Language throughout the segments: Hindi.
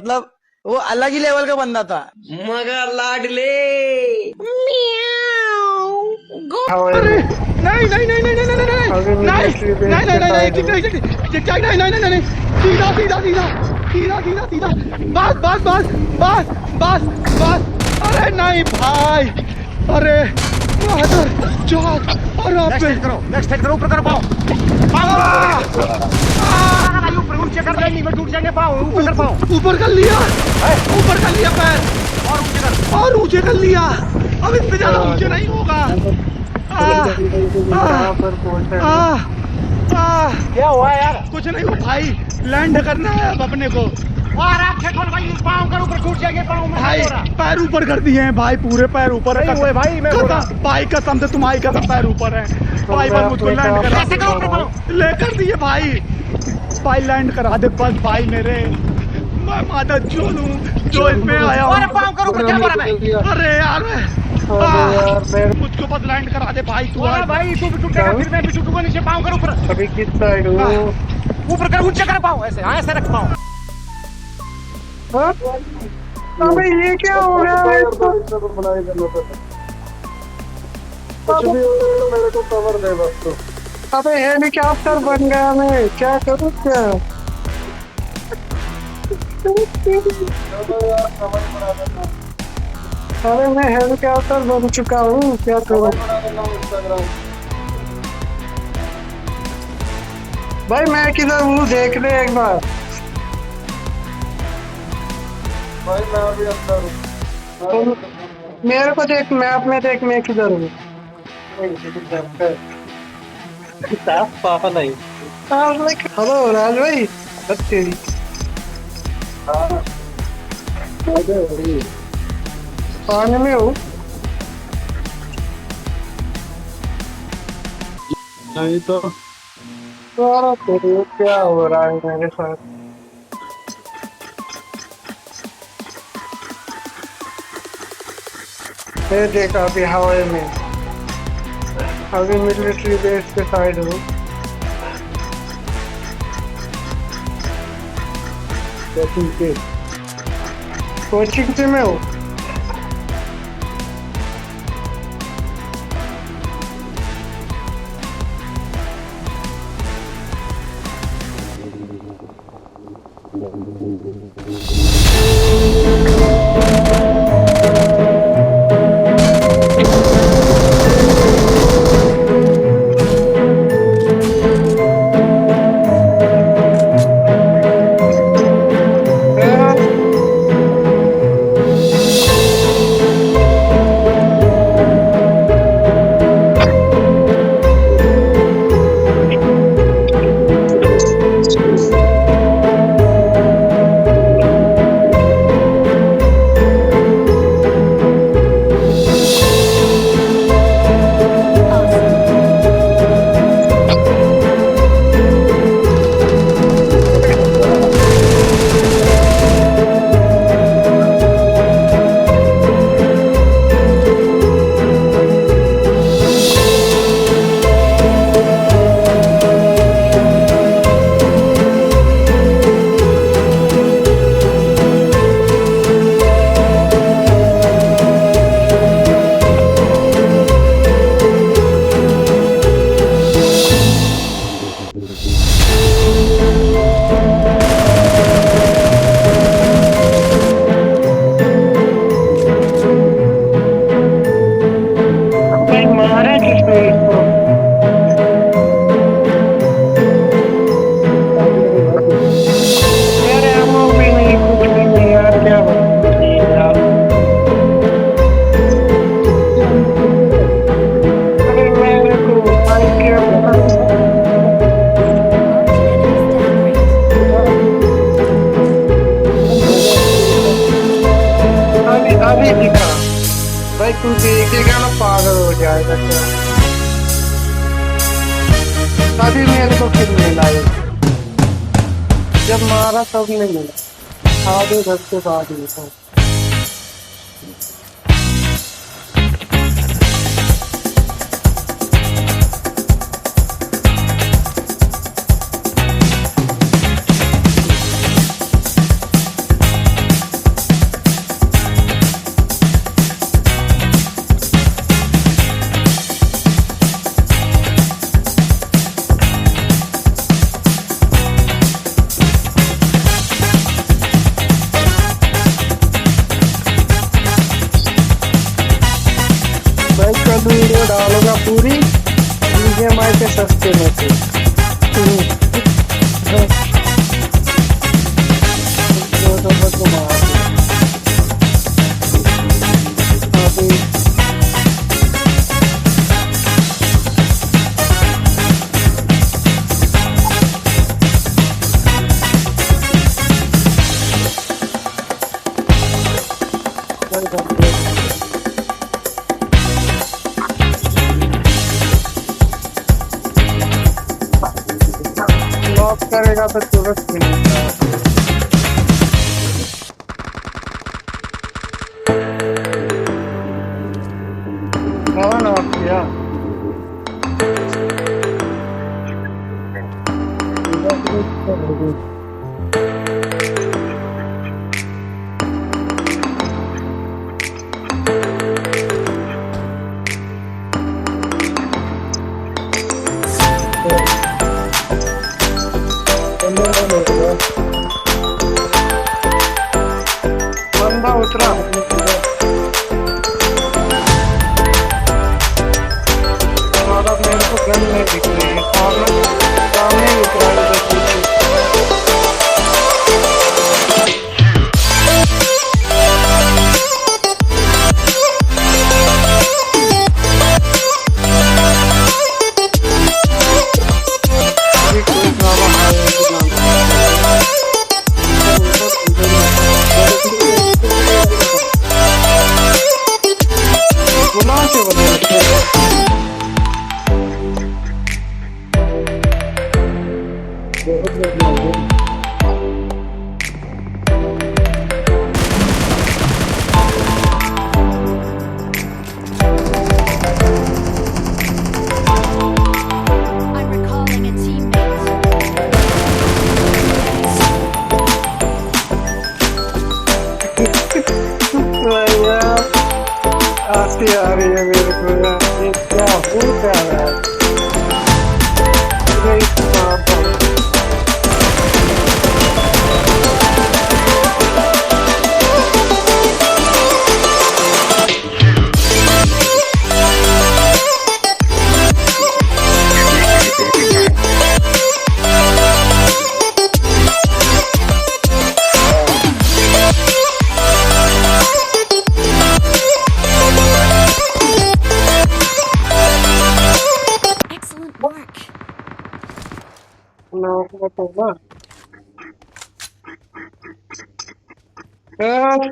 मतलब वो अलग ही लेवल का बंदा था। मगर लाडले अरे नहीं नहीं नहीं नहीं नहीं नहीं नहीं नहीं, सीधा सीधा सीधा सीधा सीधा सीधा, बस बस बस बस बस बस। अरे नहीं भाई, अरे नेक्स्ट करो, ऊपर करो पाओ, ऊपर कर नहीं मैं टूट जाएंगे पाओ, ऊपर कर पाओ, ऊपर कर लिया पैर, और ऊंचे कर लिया। अब इससे ज्यादा ऊंचे नहीं होगा। क्या हुआ यार? कुछ नहीं हुआ भाई, लैंड करना है अब अपने को। भाई पाँव कर ऊपर, टूट जाएंगे पाँव में भाई पैर ऊपर कर दिए हैं भाई, पूरे पैर ऊपर है भाई। मैं भाई कसम से तुम्हारी कसम पैर ऊपर है भाई, बस मुझको लैंड करा ले कर दिए भाई लैंड करा दे बस भाई मेरे। मैं माता जो लूं जो इसमें आया हूँ। अरे यार मुझको बस लैंड करा दे भाई तू। भाई तू भी टूटेगा, फिर मैं भी टूटूंगा। नीचे पाँव कर ऊपर, अभी किस साइड हो? ऊपर कर, ऊंचा कर पाँव, ऐसे हाँ ऐसे रख पाँव। अबे ये क्या हो गया? मेरे को कवर दे बस तो। अबे हेलीकॉप्टर बन गया मैं, क्या करूँ क्या? अरे मैं हेलीकॉप्टर बन चुका हूँ, क्या करूँ? भाई मैं किधर हूँ देख ले एक बार। भाई मैं अभी अंदर हूँ, मेरे को देख, मैप में देख मैं किधर हूँ। पापा नहीं। हेलो राज भाई, तेरी पानी में हूँ। नहीं तो तेरे क्या हो रहा है मेरे साथ? ये देखा अभी हवाई में, अभी मिलिट्री बेस के साइड हूँ। कोचिंग से मैं हूँ। भाई तू देखेगा ना पागल हो जाएगा क्या। तभी मेरे को फिर मिला है, जब मारा तब नहीं मिला, आधे घर के बाद मिला। BGMI के सस्ते में थे। दो नंबर को मार दिया। अभी लॉक करेगा तो तुरंत मिलेगा। कौन लॉक किया? बंदा उतरा। और अब मेरे को गन नहीं दिख रही है। सामने ही उतरा है इधर पीछे। अभी कोई ड्रामा आएगा बुला के बता। I'm recalling a teammate. यार आती आ रही है मेरे को यार। ये क्या हो रहा है? अरे इतना Excellent work. लोग बताओ ना।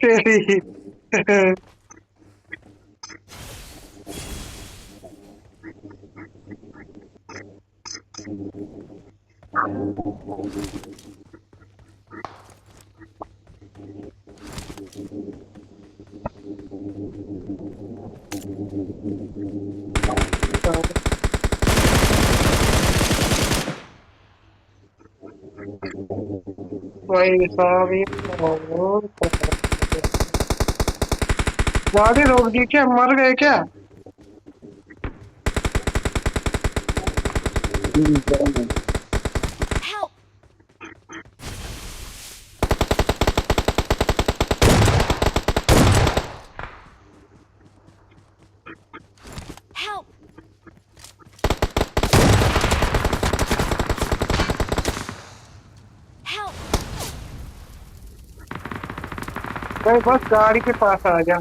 तेरी भाई साहब ये गाड़ी रोक दी क्या? मर गए क्या? Help! Help! Help! भाई बस गाड़ी के पास आ जा।